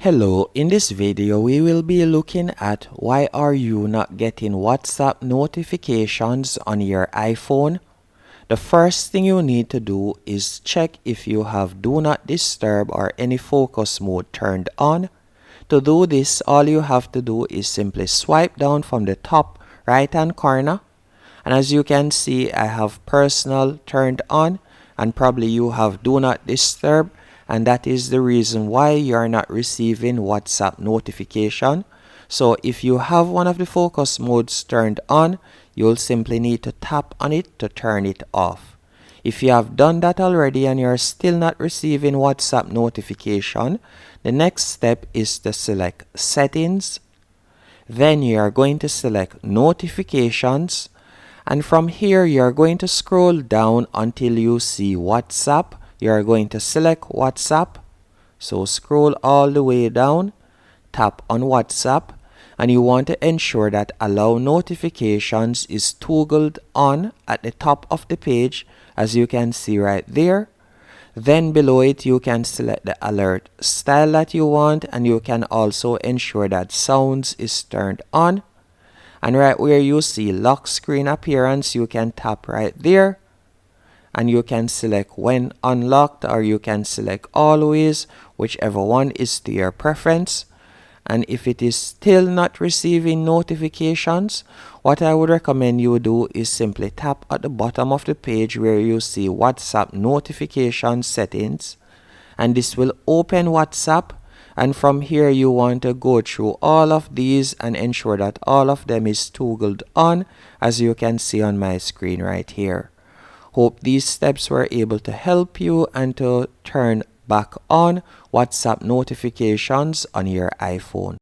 Hello, in this video we will be looking at why are you not getting WhatsApp notifications on your iPhone. The first thing you need to do is check if you have Do Not Disturb or any focus mode turned on. To do this, all you have to do is simply swipe down from the top right hand corner, and as you can see I have Personal turned on and probably you have Do Not Disturb, and that is the reason why you are not receiving WhatsApp notification. So if you have one of the focus modes turned on, you'll simply need to tap on it to turn it off. If you have done that already and you're still not receiving WhatsApp notification, the next step is to select Settings. Then you are going to select Notifications, and from here you are going to scroll down until you see WhatsApp. You are going to select WhatsApp. So scroll all the way down, tap on WhatsApp, and you want to ensure that Allow Notifications is toggled on at the top of the page, as you can see right there. Then below it you can select the alert style that you want, and you can also ensure that Sounds is turned on. And right where you see Lock Screen Appearance, you can tap right there, and you can select When Unlocked, or you can select Always, whichever one is to your preference. And if it is still not receiving notifications, what I would recommend you do is simply tap at the bottom of the page where you see WhatsApp notification settings, and this will open WhatsApp. And from here you want to go through all of these and ensure that all of them is toggled on, as you can see on my screen right here. Hope these steps were able to help you and to turn back on WhatsApp notifications on your iPhone.